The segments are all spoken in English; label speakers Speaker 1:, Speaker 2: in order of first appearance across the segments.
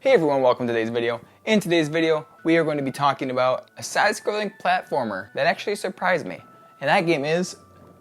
Speaker 1: Hey everyone, welcome to today's video. In today's video, we are going to be talking about a side-scrolling platformer that actually surprised me. And that game is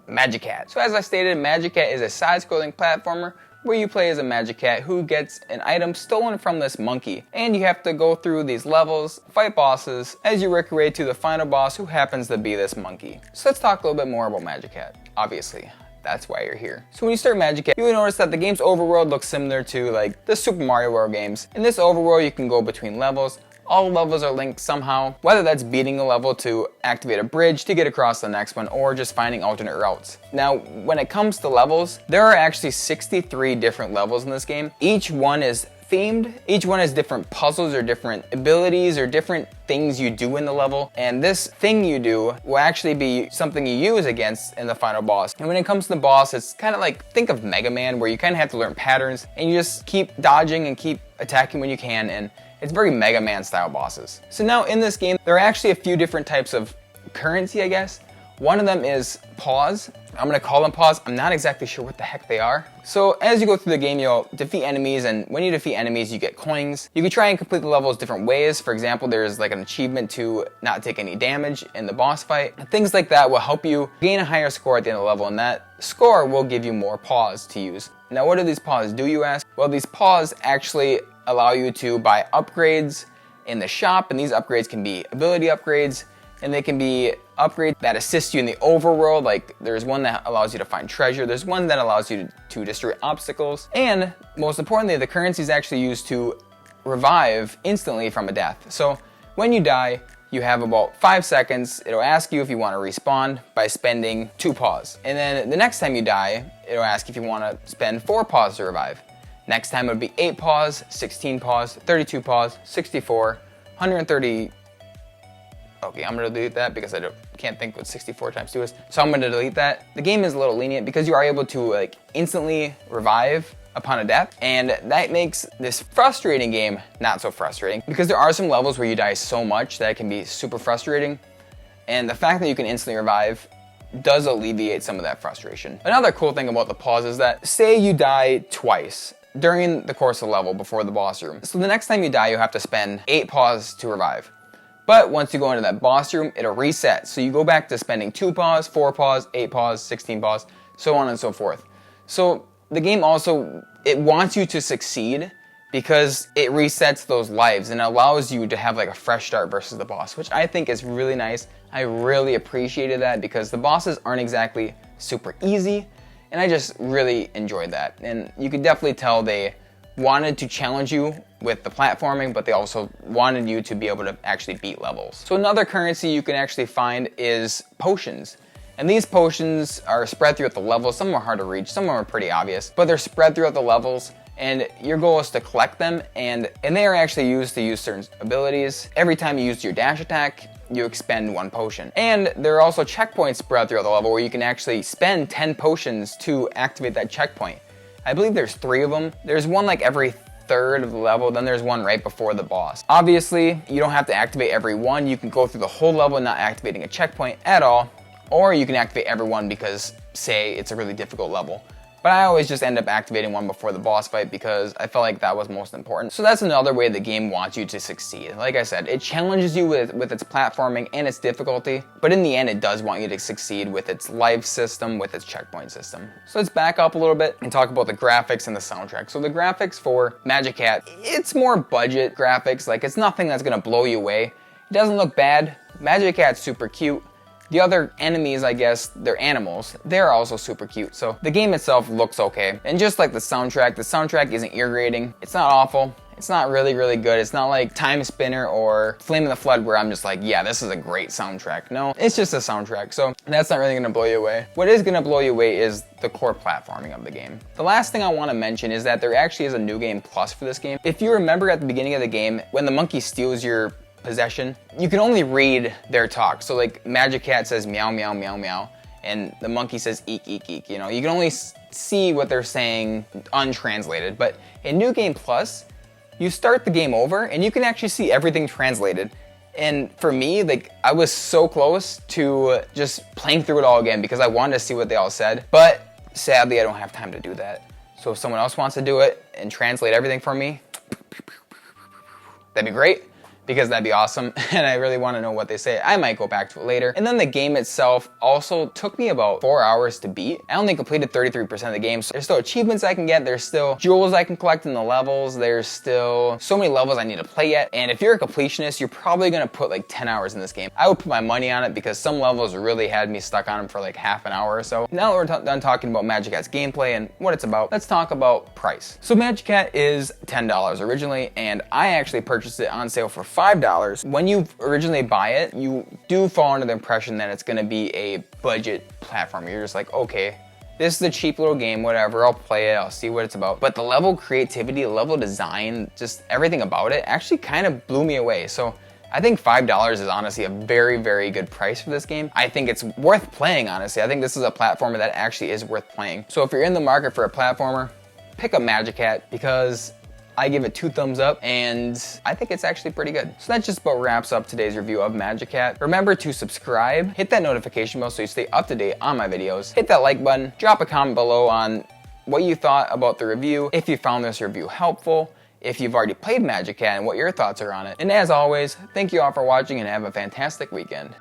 Speaker 1: Magicat. So as I stated, Magicat is a side-scrolling platformer where you play as a Magicat who gets an item stolen from this monkey. And you have to go through these levels, fight bosses, as you work your way to the final boss who happens to be this monkey. So let's talk a little bit more about Magicat, obviously. That's why you're here. So when you start Magicat, you will notice that the game's overworld looks similar to like the Super Mario World games. In this overworld, you can go between levels. All levels are linked somehow, whether that's beating a level to activate a bridge to get across the next one, or just finding alternate routes. Now, when it comes to levels, there are actually 63 different levels in this game. Each one is themed. Each one has different puzzles or different abilities or different things you do in the level, and this thing you do will actually be something you use against in the final boss. And when it comes to the boss, it's kind of like, think of Mega Man, where you kind of have to learn patterns and you just keep dodging and keep attacking when you can, and it's very Mega Man style bosses. So now in this game, there are actually a few different types of currency, I guess. One of them is paws. I'm gonna call them paws. I'm not exactly sure what the heck they are. So as you go through the game, you'll defeat enemies, and when you defeat enemies, you get coins. You can try and complete the levels different ways. For example, there's like an achievement to not take any damage in the boss fight. Things like that will help you gain a higher score at the end of the level, and that score will give you more paws to use. Now, what do these paws do, you ask? Well, these paws actually allow you to buy upgrades in the shop, and these upgrades can be ability upgrades, and they can be upgrades that assist you in the overworld. Like there's one that allows you to find treasure, there's one that allows you to destroy obstacles, and most importantly, the currency is actually used to revive instantly from a death. So when you die, you have about 5 seconds. It'll ask you if you want to respawn by spending 2 paws. And then the next time you die, it'll ask if you want to spend 4 paws to revive. Next time it would be 8 paws, 16 paws, 32 paws, 64, 130. Okay, I'm gonna delete that because I can't think what 64 times 2 is. So I'm gonna delete that. The game is a little lenient because you are able to like instantly revive upon a death, and that makes this frustrating game not so frustrating, because there are some levels where you die so much that it can be super frustrating, and the fact that you can instantly revive does alleviate some of that frustration. Another cool thing about the pause is that, say you die twice during the course of the level before the boss room. So the next time you die, you have to spend 8 paws to revive. But once you go into that boss room, it'll reset. So you go back to spending 2 paws, 4 paws, 8 paws, 16 paws, so on and so forth. So the game also, it wants you to succeed because it resets those lives and allows you to have like a fresh start versus the boss, which I think is really nice. I really appreciated that because the bosses aren't exactly super easy, and I just really enjoyed that. And you could definitely tell they wanted to challenge you with the platforming, but they also wanted you to be able to actually beat levels. So another currency you can actually find is potions. And these potions are spread throughout the levels. Some are hard to reach, some are pretty obvious, but they're spread throughout the levels, and your goal is to collect them, and they are actually used to use certain abilities. Every time you use your dash attack, you expend 1 potion. And there are also checkpoints spread throughout the level where you can actually spend 10 potions to activate that checkpoint. I believe there's 3 of them. There's one like every third of the level, then there's one right before the boss. Obviously, you don't have to activate every one. You can go through the whole level not activating a checkpoint at all, or you can activate every one because, say, it's a really difficult level. But I always just end up activating one before the boss fight because I felt like that was most important. So that's another way the game wants you to succeed. Like I said, it challenges you with its platforming and its difficulty, but in the end it does want you to succeed with its life system, with its checkpoint system. So let's back up a little bit and talk about the graphics and the soundtrack. So the graphics for Magicat, it's more budget graphics. Like, it's nothing that's gonna blow you away. It doesn't look bad. Magicat's super cute. The other enemies, I guess, they're animals. They're also super cute. So the game itself looks okay. And just like the soundtrack isn't ear-grating. It's not awful. It's not really, really good. It's not like Time Spinner or Flame in the Flood where I'm just like, yeah, this is a great soundtrack. No, it's just a soundtrack. So that's not really gonna blow you away. What is gonna blow you away is the core platforming of the game. The last thing I wanna mention is that there actually is a new game plus for this game. If you remember at the beginning of the game, when the monkey steals your possession, you can only read their talk. So like Magicat says meow, meow, meow, meow, and the monkey says eek, eek, eek. You know, you can only see what they're saying untranslated. But in New Game Plus, you start the game over and you can actually see everything translated. And for me, like, I was so close to just playing through it all again because I wanted to see what they all said. But sadly, I don't have time to do that. So if someone else wants to do it and translate everything for me, that'd be great, because that'd be awesome, and I really want to know what they say. I might go back to it later. And then the game itself also took me about 4 hours to beat. I only completed 33% of the game, so there's still achievements I can get, there's still jewels I can collect in the levels, there's still so many levels I need to play yet, and if you're a completionist, you're probably gonna put like 10 hours in this game. I would put my money on it because some levels really had me stuck on them for like half an hour or so. Now that we're done talking about Magicat's gameplay and what it's about, let's talk about price. So Magicat is $10 originally, and I actually purchased it on sale for $5. When you originally buy it, you do fall under the impression that it's gonna be a budget platform. You're just like, okay, this is a cheap little game, whatever, I'll play it, I'll see what it's about. But the level of creativity, the level of design, just everything about it actually kind of blew me away. So I think $5 is honestly a very, very good price for this game. I think it's worth playing, honestly. I think this is a platformer that actually is worth playing. So if you're in the market for a platformer, pick up Magicat, because I give it 2 thumbs up, and I think it's actually pretty good. So that just about wraps up today's review of Magicat. Remember to subscribe, hit that notification bell so you stay up to date on my videos, hit that like button, drop a comment below on what you thought about the review, if you found this review helpful, if you've already played Magicat and what your thoughts are on it. And as always, thank you all for watching and have a fantastic weekend.